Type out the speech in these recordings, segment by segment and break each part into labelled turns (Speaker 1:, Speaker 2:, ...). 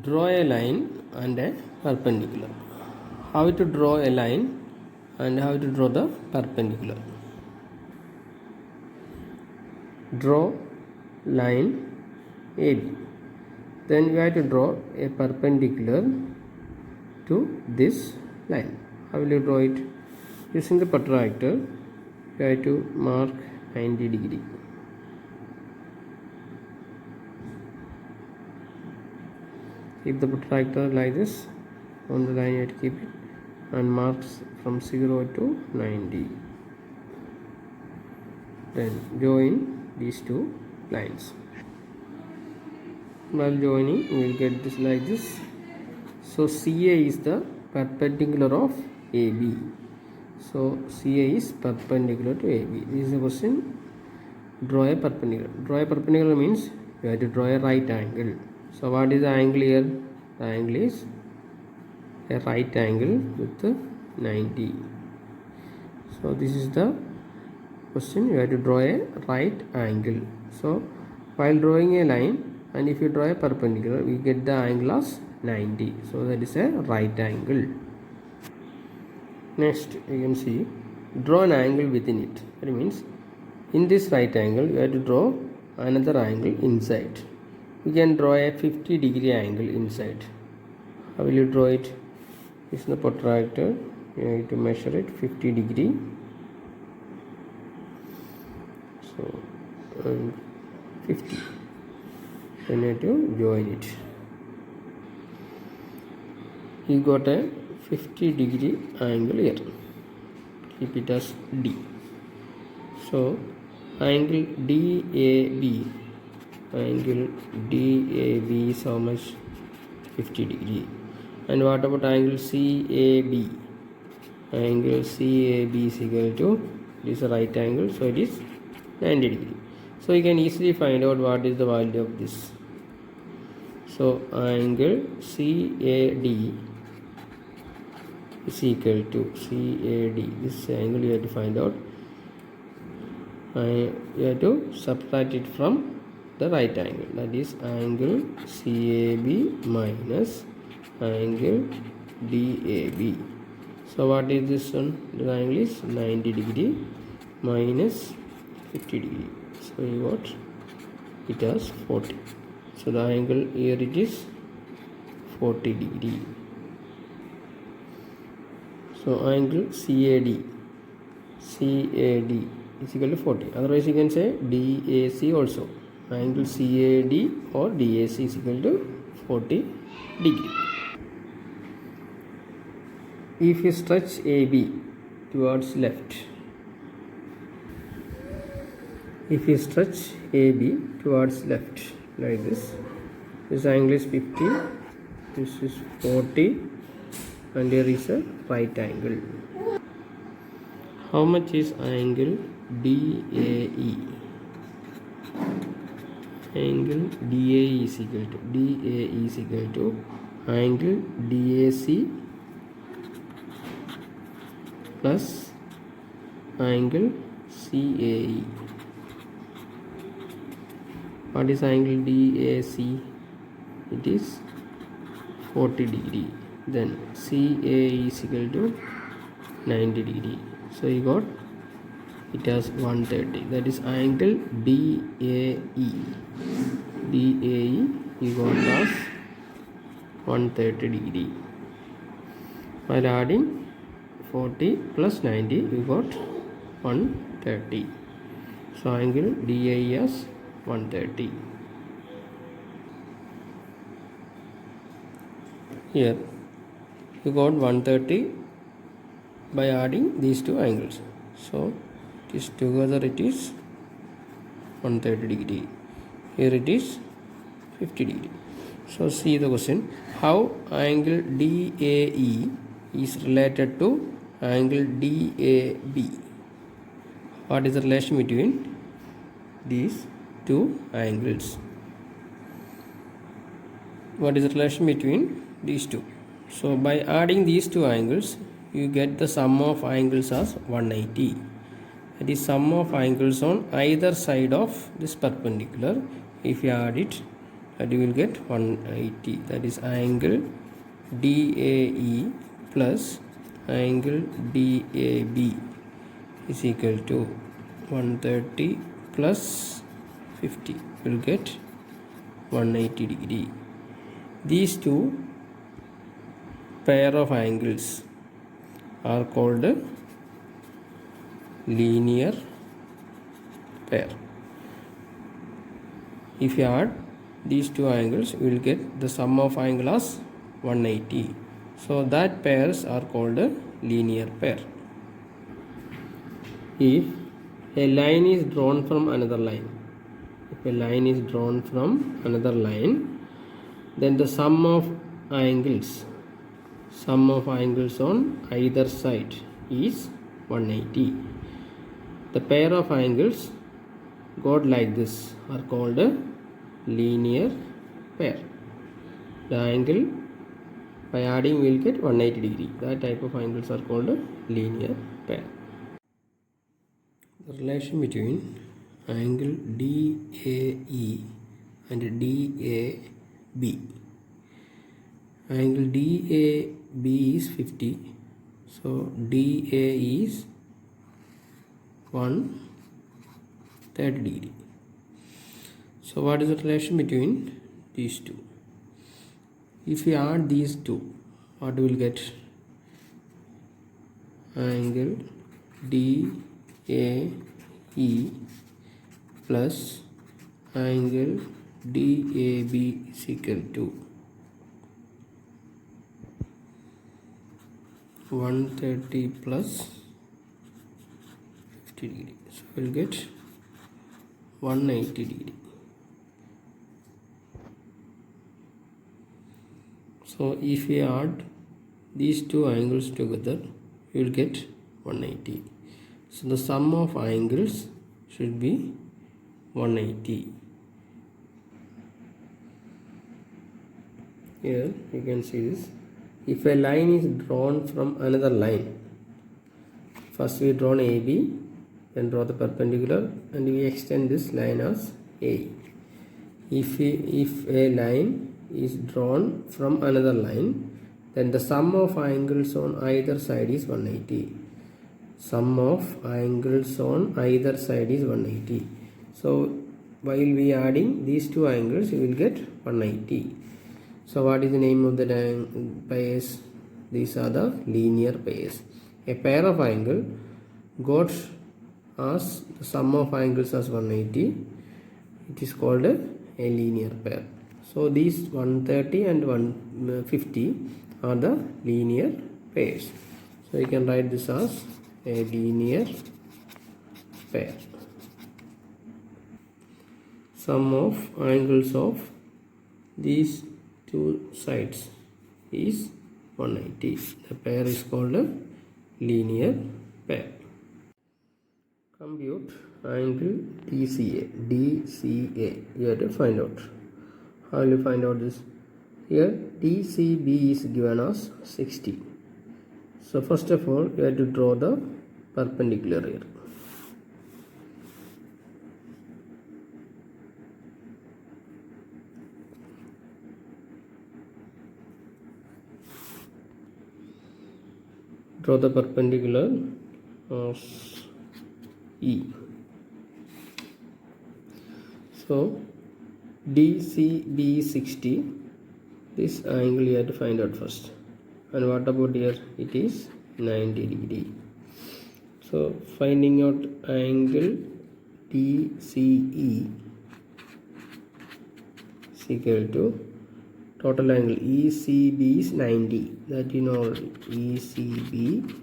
Speaker 1: Draw a line and a perpendicular. How to draw a line and how to draw the perpendicular. Draw line AB. Then you have to draw a perpendicular to this line. How will you draw it? Using the protractor, you have to mark 90 degree. Keep the protractor like this on the line, you have to keep it and marks from 0 to 90. Then join these two lines. While joining, you will get this like this. So CA is the perpendicular of AB. So CA is perpendicular to AB. This is the question. Draw a perpendicular. Draw a perpendicular means you have to draw a right angle. So what is the angle here? The angle is a right angle with 90. So this is the question. You have to draw a right angle. So while drawing a line, and if you draw a perpendicular, we get the angle as 90. So that is a right angle. Next, you can see draw an angle within it. That means in this right angle, you have to draw another angle inside. You can draw a 50 degree angle inside. How will you draw it? This is the protractor. You have to measure it 50 degree. So 50. Then you have to join it. You got a 50 degree angle here. Keep it as D. So angle DAB. Angle DAB is how much? 50 degree. And what about angle CAB? Angle CAB is equal to, this is a right angle, so it is 90 degree. So you can easily find out what is the value of this. So angle CAD is equal to CAD. This angle you have to find out. You have to subtract it from the right angle, that is angle CAB minus angle DAB. So what is this one? The angle is 90 degree minus 50 degree. So you got it as 40. So the angle here it is 40 degree. So angle CAD is equal to 40. Otherwise you can say DAC also. Angle CAD or DAC is equal to 40 degree. If you stretch AB towards left, if you stretch AB towards left like this angle is 50, this is 40, and here is a right angle. How much is angle DAE? Angle DAE is equal to angle DAC plus angle CAE. What is angle DAC? It is 40 degree. Then CAE is equal to 90 degree. So you got it as 130. That is angle DAE. DAE you got as 130 degree. While adding 40 plus 90, you got 130. So angle DAE as 130. Here you got 130 by adding these two angles. So this together it is 130 degree. Here it is 50 degree. So see the question. How angle DAE is related to angle DAB? What is the relation between these two angles? What is the relation between these two? So by adding these two angles, you get the sum of angles as 180. That is sum of angles on either side of this perpendicular. If you add it, that you will get 180. That is angle DAE plus angle DAB is equal to 130 plus 50. You will get 180 degree. These two pair of angles are called linear pair. If you add these two angles, you will get the sum of angle as 180. So that pairs are called a linear pair. If a line is drawn from another line, then the sum of angles on either side is 180. The pair of angles got like this are called a linear pair. The angle by adding we will get 180 degree. That type of angles are called a linear pair. The relation between angle DAE and DAB. Angle DAB is 50. So DA is 130 degree. So what is the relation between these two? If we add these two, what we will get? Angle DAE plus angle DAB is equal to 130 plus 50 degree. So we will get 180 degree. So if we add these two angles together, you will get 180. So the sum of angles should be 180. Here you can see this. If a line is drawn from another line, first we draw AB, then draw the perpendicular, and we extend this line as A. If a line is drawn from another line, then the sum of angles on either side is 180. Sum of angles on either side is 180. So while we adding these two angles, you will get 180. So what is the name of the pairs? These are the linear pairs. A pair of angle got as the sum of angles as 180. It is called a linear pair. So these 130 and 150 are the linear pairs. So you can write this as a linear pair. Sum of angles of these two sides is 180. The pair is called a linear pair. Compute angle DCA. You have to find out. How will you find out this? Here DCB is given as 60. So first of all, you have to draw the perpendicular here. Draw the perpendicular of E. So DCB is 60. This angle you have to find out first. And what about here? It is 90 degree. So finding out angle DCE is equal to total angle ECB is 90. That you know, ECB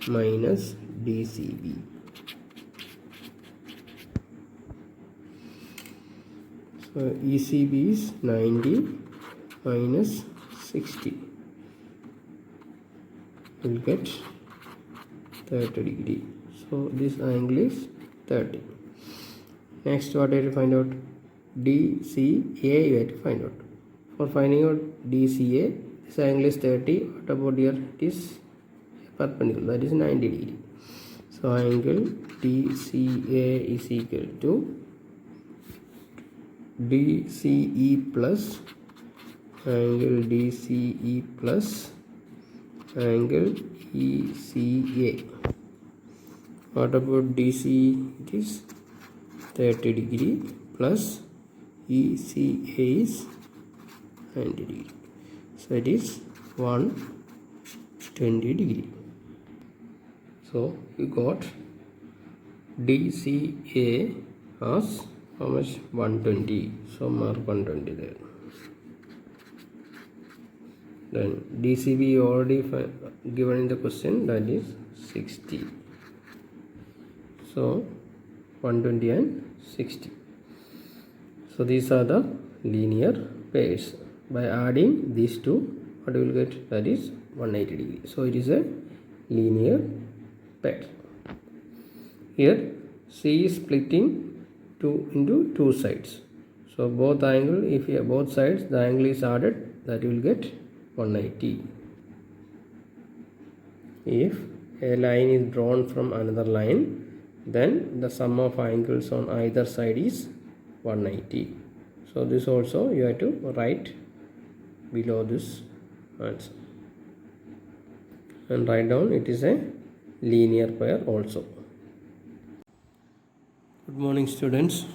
Speaker 1: minus DCB. So ECB is 90 minus 60. We'll get 30 degree. So this angle is 30. Next, what I have to find out? DCA you have to find out. For finding out DCA, this angle is 30. What about here? It is perpendicular, that is 90 degree. So angle DCA is equal to DCE plus angle DCE plus angle ECA. What about DCE? It is 30 degree plus ECA is 90 degree. So it is 120 degree. So you got DCA as how much? 120. So mark 120 there. Then DCB already given in the question, that is 60. So 120 and 60. So these are the linear pairs. By adding these two, what you will get? That is 180 degree. So it is a linear pair. Here C is splitting into two sides. So both angle, if you have both sides, the angle is added, that you will get 180. If a line is drawn from another line, then the sum of angles on either side is 180. So this also you have to write below this answer and write down it is a linear pair also. Good morning, students.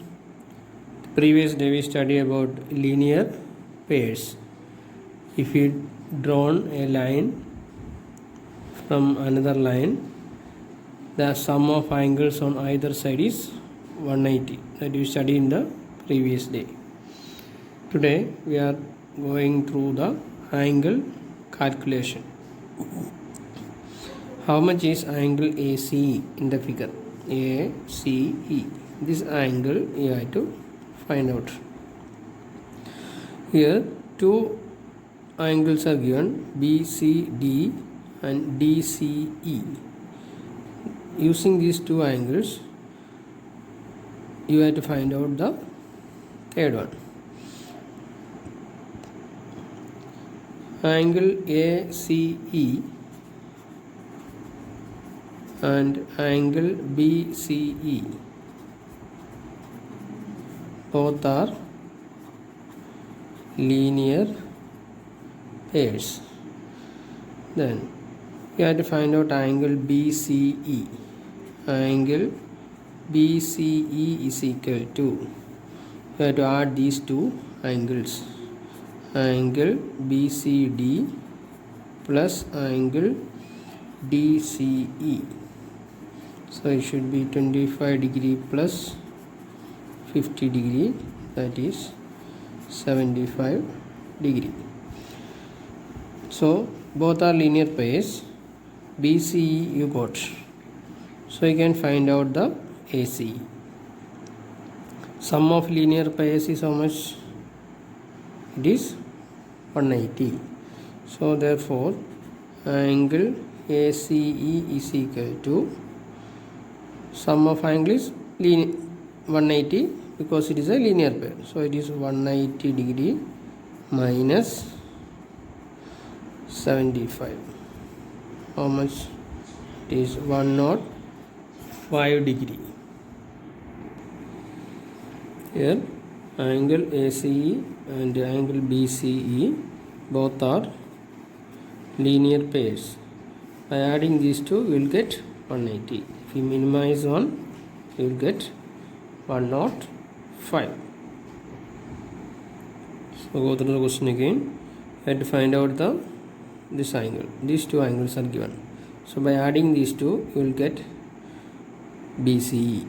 Speaker 1: The previous day we studied about linear pairs. If you drawn a line from another line, the sum of angles on either side is 180, that you studied in the previous day. Today we are going through the angle calculation. How much is angle ACE in the figure? ACE. This angle you have to find out. Here two angles are given, BCD and DCE. Using these two angles, you have to find out the third one. Angle ACE and angle BCE both are linear pairs. Then you have to find out angle BCE. Angle BCE is equal to, you have to add these two angles, angle BCD plus angle DCE. So it should be 25 degree plus 50 degree, that is 75 degree. So both are linear pairs. BCE you got, so you can find out the ACE. Sum of linear pairs is how much? It is 180. So therefore angle ACE is equal to, sum of angle is 180 because it is a linear pair. So it is 180 degree minus 75. How much? It is 105 degree. Here angle ACE and angle BCE both are linear pairs. By adding these two, we will get 180. If we minimize one, we will get 105. So go through the question again. You have to find out this angle. These two angles are given. So by adding these two, you will get BCE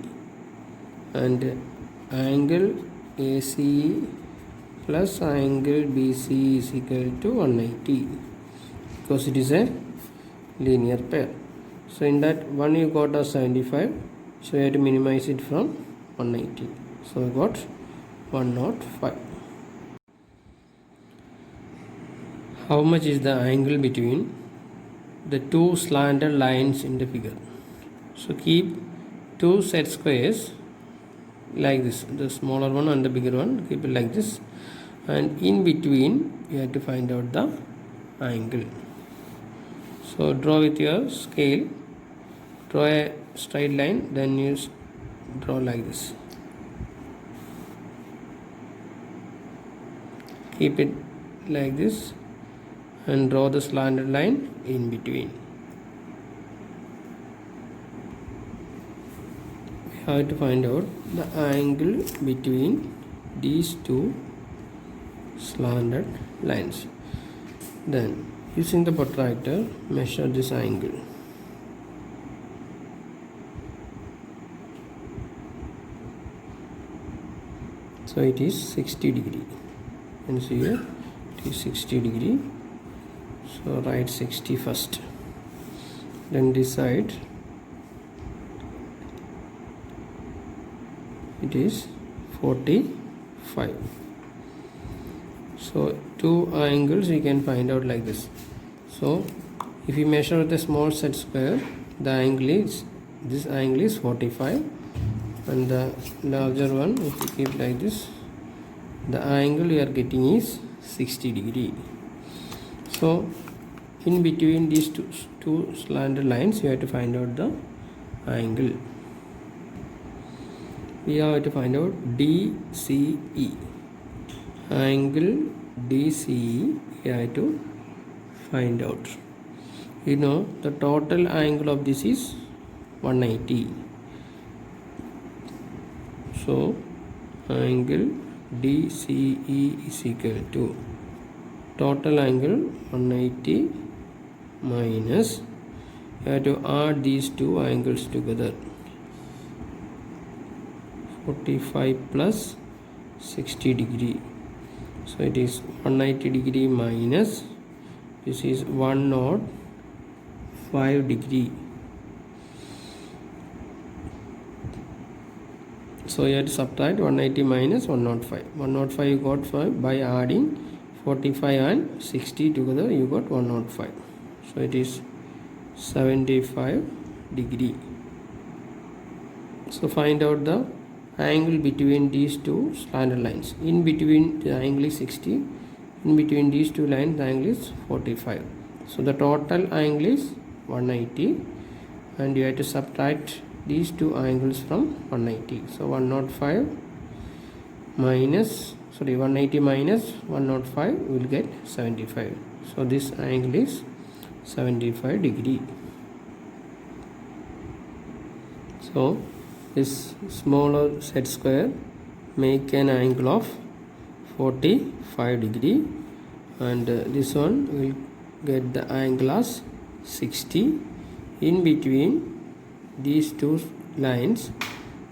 Speaker 1: and angle ACE plus angle BCE is equal to 180 because it is a linear pair. So in that one you got a 75, so you have to minimize it from 180. So we got 105. How much is the angle between the two slanted lines in the figure? So keep two set squares like this, the smaller one and the bigger one, keep it like this, and in between you have to find out the angle. So draw with your scale, draw a straight line, then you draw like this. keep it like this and draw the slanted line in between. We have to find out the angle between these two slanted lines. Then using the protractor measure this angle. So it is 60 degree. And see here it is 60 degree. So write 60 first. Then this side it is 45. So two angles we can find out like this. So if we measure with a small set square, the angle is, this angle is 45, and the larger one, if we keep like this, the angle we are getting is 60 degree. So in between these two slanted lines, you have to find out the angle. We have to find out DCE. Angle DCE we have to find out. You know the total angle of this is 180. So angle DCE is equal to total angle 180 minus, you have to add these two angles together, 45 plus 60 degree. So it is 190 degree minus, this is 105 degree. So you have to subtract 180 minus 105. 105 you got 5 by adding 45 and 60 together, you got 105. So it is 75 degree. So find out the angle between these two slanted lines. In between the angle is 60, in between these two lines the angle is 45. So the total angle is 180, and you have to subtract these two angles from 180. So 105 minus, 180 minus 105 will get 75. So this angle is 75 degree. So this smaller set square make an angle of 45 degree, and this one will get the angle as 60. In between these two lines,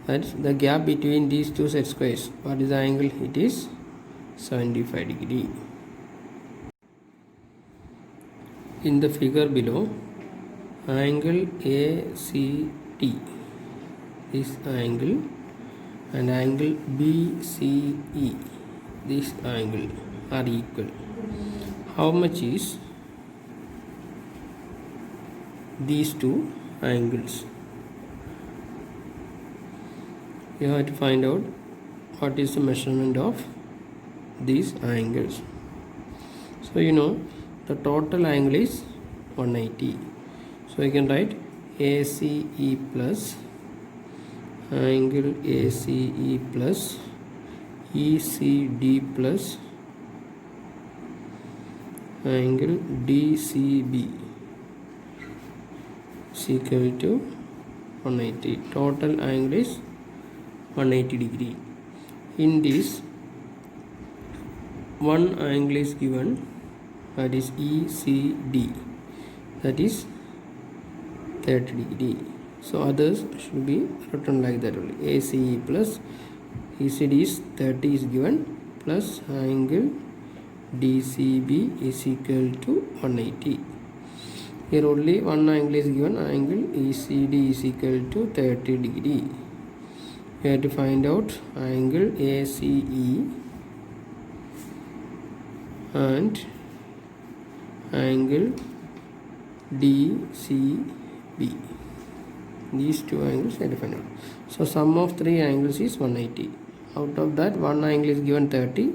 Speaker 1: that's the gap between these two set squares, what is the angle? It is 75 degree. In the figure below, angle ACT, this angle, and angle BCE, this angle are equal. How much is these two angles? You have to find out what is the measurement of these angles. So you know the total angle is 180. So you can write ACE plus angle ACE plus ECD plus angle DCB is equal to 180. Total angle is 180 degree. In this, one angle is given, that is ECD, that is 30 degree. So others should be written like that only. ACE plus ECD is 30 is given, plus angle DCB is equal to 180. Here only one angle is given, angle ECD is equal to 30 degree. We have to find out angle ACE and angle DCB. These two angles we have to find out. So sum of three angles is 180. Out of that, one angle is given 30,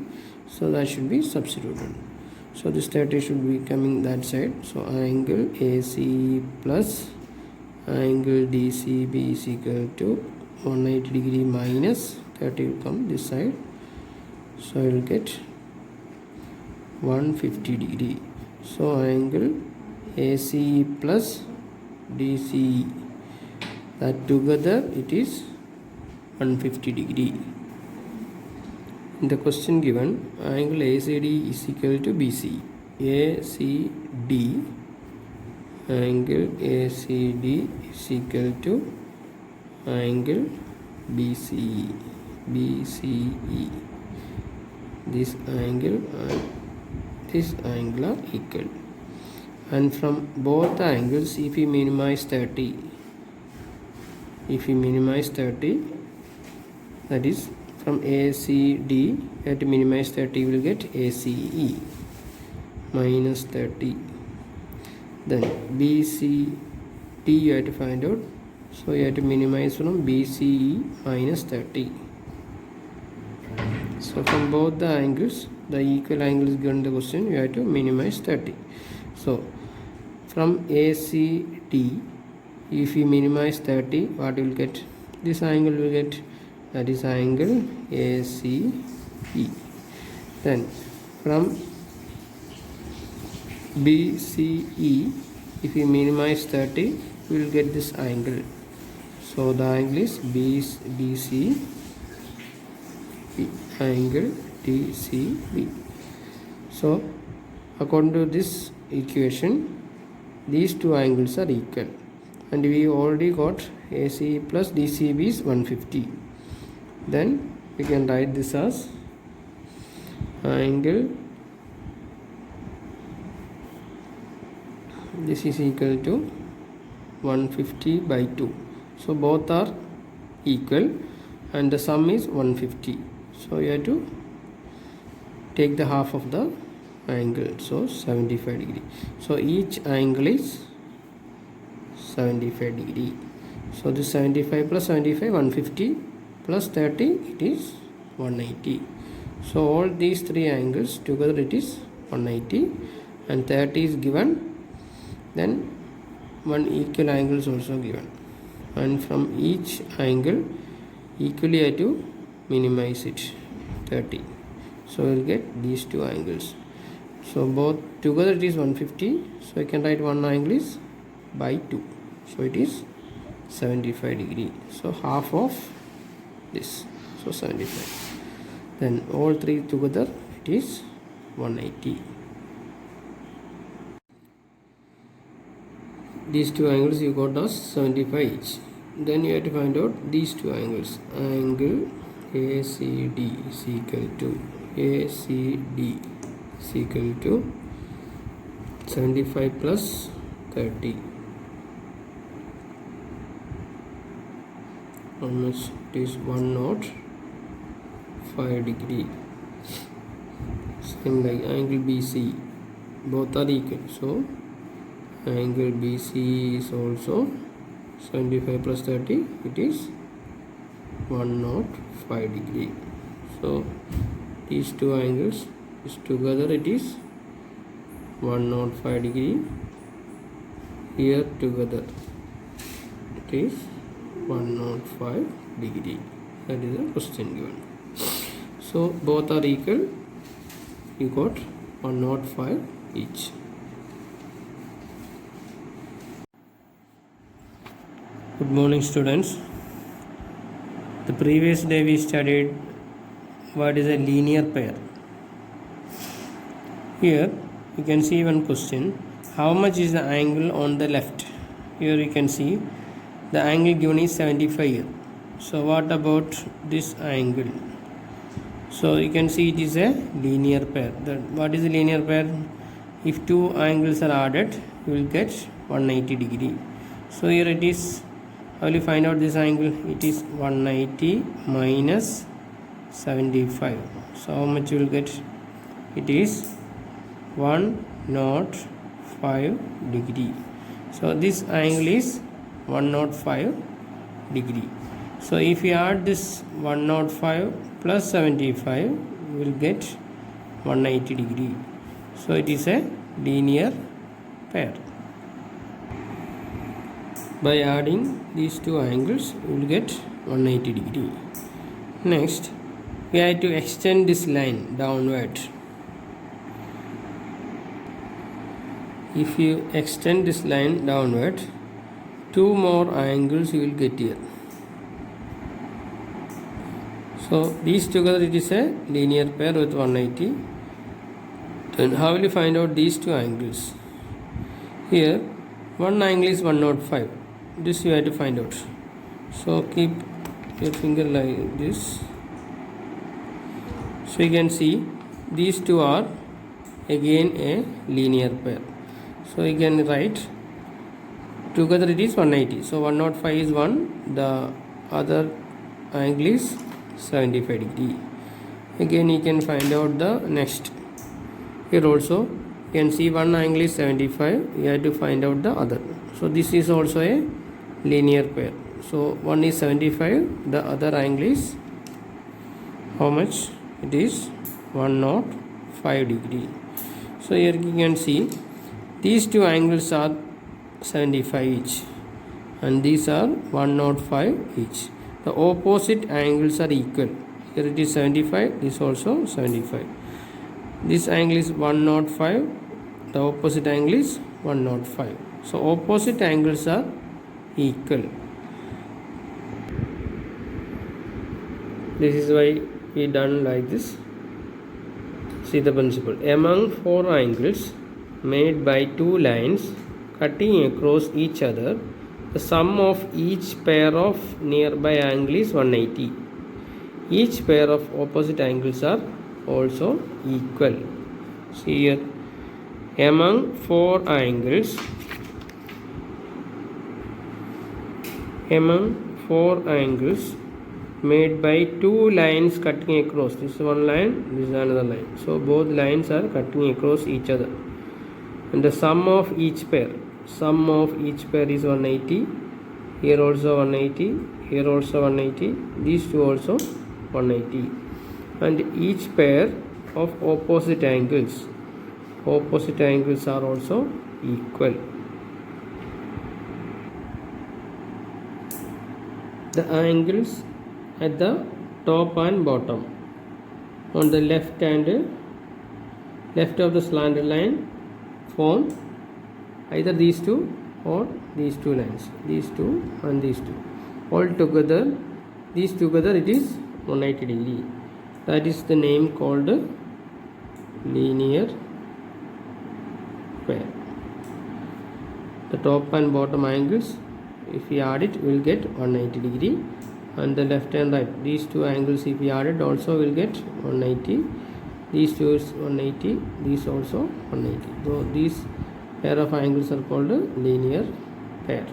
Speaker 1: so that should be substituted. So this 30 should be coming that side. So angle ACE plus angle DCB is equal to 180 degree minus 30 will come this side. So I will get 150 degree. So angle ACE plus DCE, that together it is 150 degree. In the question given, angle ACD is equal to BCE. ACD, angle ACD is equal to angle BCE. BCE. This angle and this angle are equal. And from both the angles, if we minimize 30, that is from ACD, you have to minimize 30, you will get ACE minus 30. Then BCD you have to find out, so you have to minimize from BCE minus 30. So from both the angles, the equal angles given in the question, you have to minimize 30. So from ACD, if you minimize 30, what you will get? This angle will get, that is angle ACE. Then from BCE, if you minimize 30, we will get this angle. So the angle is BCE, angle DCB. So according to this equation, these two angles are equal, and we already got ACE plus DCB is 150. Then we can write this as angle, this is equal to 150 by 2. So both are equal and the sum is 150. So you have to take the half of the angle, so 75 degree. So each angle is 75 degree. So this 75 plus 75, 150 plus 30, it is 180. So all these three angles together it is 180, and 30 is given, then one equal angle is also given, and from each angle equally I have to minimize it 30. So we will get these two angles. So both together it is 150. So I can write one angle is by 2. So it is 75 degree. So half of this. So 75. Then all three together it is 180. These two angles you got as 75 each. Then you have to find out these two angles. Angle ACD is equal to ACD is equal to 75 plus 30. Almost it is 105 degree. Same like angle BC, both are equal. So angle BC is also 75 plus 30, it is 105 degree. So these two angles is together it is 105 degree. Here together it is 105 degree. That is the question given. So both are equal, you got 105 each. Good morning students. The previous day we studied what is a linear pair. Here you can see one question, how much is the angle on the left? Here you can see the angle given is 75. So what about this angle? So you can see it is a linear pair. What is a linear pair? If two angles are added, you will get 180 degree. So here it is, how will you find out this angle? It is 180 minus 75. So how much you will get? It is 105 degree. So this angle is 105 degree. So if you add this 105 plus 75, you will get 180 degree. So it is a linear pair. By adding these two angles, you will get 180 degree. Next, we have to extend this line downward. if you extend this line downward, 2 more angles you will get here. So these together it is a linear pair with 180. Then how will you find out these two angles? Here one angle is 105. This you have to find out. So keep your finger like this. So you can see these two are again a linear pair. So you can write together it is 180. So 105 is 1, the other angle is 75 degree. Again you can find out the next. Here also you can see one angle is 75, you have to find out the other. So this is also a linear pair. So one is 75, the other angle is how much? It is 105 degree. So here you can see these two angles are 75 each and these are 105 each. The opposite angles are equal. Here it is 75, this also 75. This angle is 105, the opposite angle is 105. So opposite angles are equal. This is why we done like this. See the principle. Among 4 angles made by 2 lines cutting across each other, the sum of each pair of nearby angle is 180. Each pair of opposite angles are also equal. See here, among 4 angles made by 2 lines cutting across, this is one line, this is another line, so both lines are cutting across each other, and the sum of each pair is 180. Here also 180, here also 180, these two also 180, and each pair of opposite angles are also equal. The angles at the top and bottom on the left of the slanted line form either these two or these two lines, these two and these two. All together, these together it is 180 degree. That is the name called linear pair. The top and bottom angles, if we add it, we will get 180 degree, and the left and right, these two angles if we add it also will get 180. These two is 180, these also 180. So these pair of angles are called a linear pair.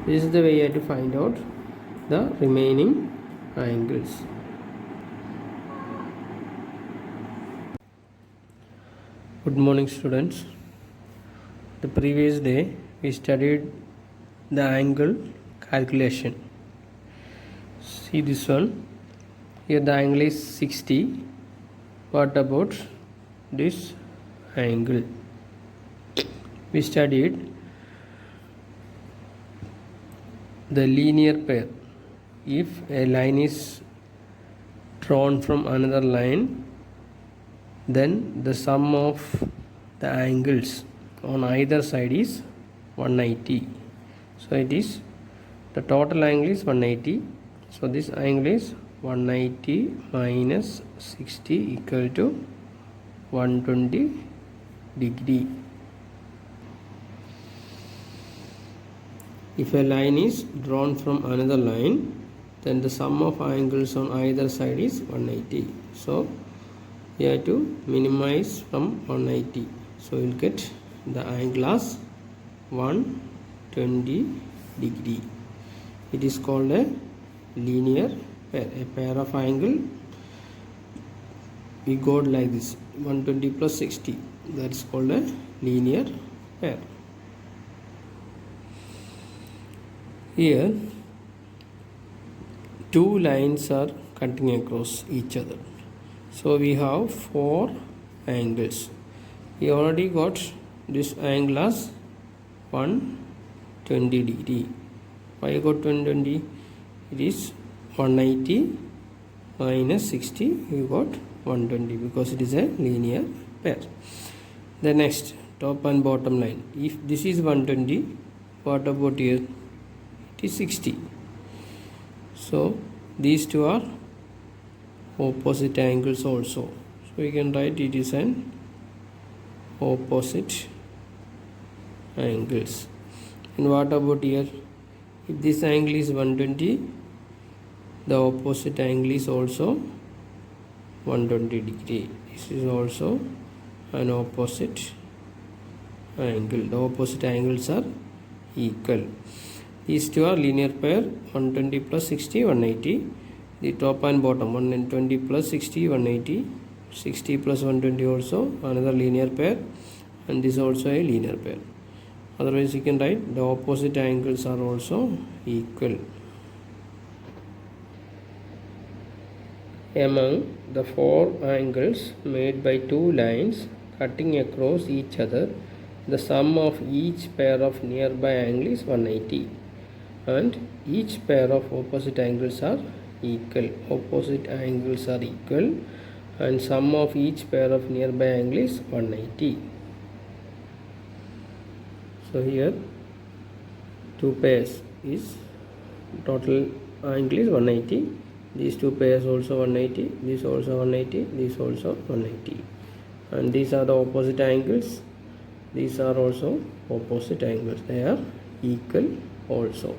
Speaker 1: This is the way you have to find out the remaining angles. Good morning, students. The previous day we studied the angle calculation. See this one. Here the angle is 60. What about this angle? We studied the linear pair. If a line is drawn from another line, then the sum of the angles on either side is 180. So it is, the total angle is 180. So this angle is 180 minus 60 equal to 120 degree. If a line is drawn from another line, then the sum of angles on either side is 180. So you have to minimize from 180. So you will get the angle as 120 degree. It is called a linear pair. A pair of angle we got like this, 120 plus 60. That is called a linear pair. Here two lines are cutting across each other. So we have 4 angles. We already got this angle as 120 degree. Why I got 120? It is 180 minus 60. You got 120 because it is a linear pair. The next top and bottom line. If this is 120, what about here? It is 60. So these two are opposite angles also. So we can write it is an opposite angles. And what about here? If this angle is 120, the opposite angle is also 120 degree. This is also an opposite angle. The opposite angles are equal. These two are linear pair, 120 plus 60, 180. The top and bottom, 120 plus 60, 180. 60 plus 120 also another linear pair, and this also a linear pair. Otherwise you can write the opposite angles are also equal. Among the four angles made by two lines cutting across each other, the sum of each pair of nearby angles is 180, and each pair of opposite angles are equal. Opposite angles are equal, and sum of each pair of nearby angles is 180. So here two pairs is total angle is 180. These two pairs also 180. This also 180. This also 180. And these are the opposite angles. These are also opposite angles. They are equal also.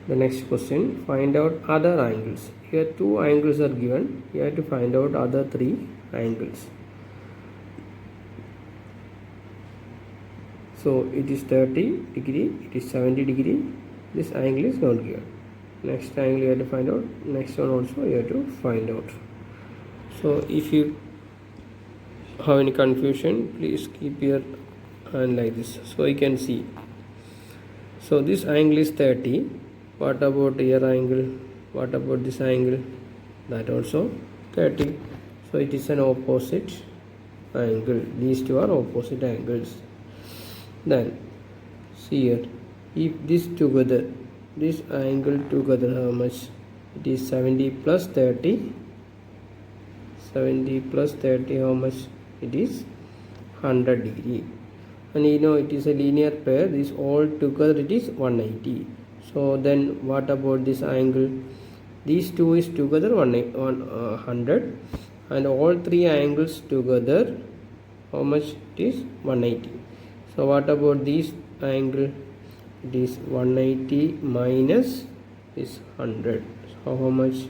Speaker 1: The next question, find out other angles. Here two angles are given. You have to find out other three angles. So it is 30 degree, it is 70 degree. This angle is not given. Next angle you have to find out. Next one also you have to find out. So if you have any confusion, please keep your hand like this so you can see. So this angle is 30. What about your angle? What about this angle? That also 30. So it is an opposite angle. These two are opposite angles. Then see here, if this together, this angle together, how much? It is 70 plus 30. 70 plus 30, how much? It is 100 degree. And you know it is a linear pair. This all together it is 180. So then what about this angle? These two is together 100, and all three angles together, how much? It is 180. So what about this angle? It is 180 minus this 100. So how much?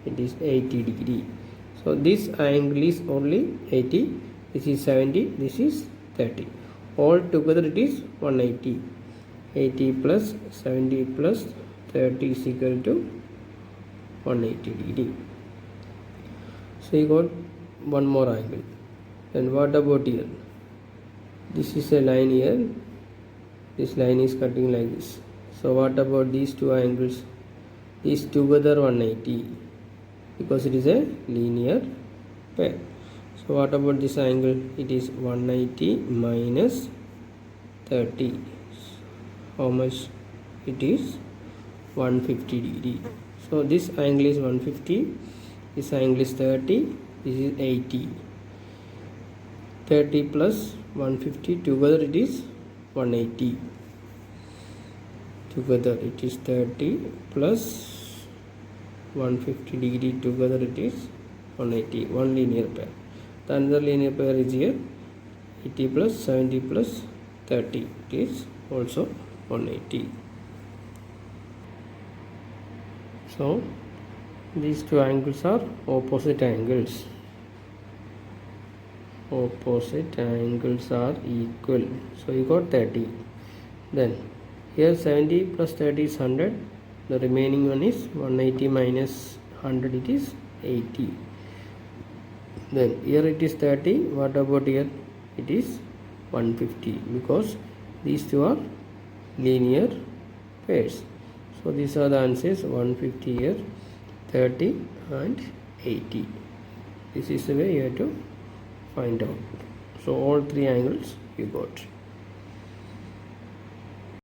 Speaker 1: It is 80 degree. So this angle is only 80. This is 70. This is 30. All together it is 180. 80 plus 70 plus 30 is equal to 180 degree. So you got one more angle. Then what about here? This is a line here. This line is cutting like this. So what about these two angles? These together 180, because it is a linear pair. So what about this angle? It is 180 minus 30. How much? It is 150 degree. So this angle is 150. This angle is 30. This is 80. 30 plus 150 together it is 180. Together it is 30 plus 150 degree, together it is 180. One linear pair. The another linear pair is here. 80 plus 70 plus 30, it is also 180. So these two angles are opposite angles. Opposite angles are equal. So you got 30. Then here 70 plus 30 is 100. The remaining one is 180 minus 100, it is 80. Then here it is 30. What about here? It is 150, because these two are linear pairs. So these are the answers: 150 here, 30 and 80. This is the way you have to find out. So all three angles you got.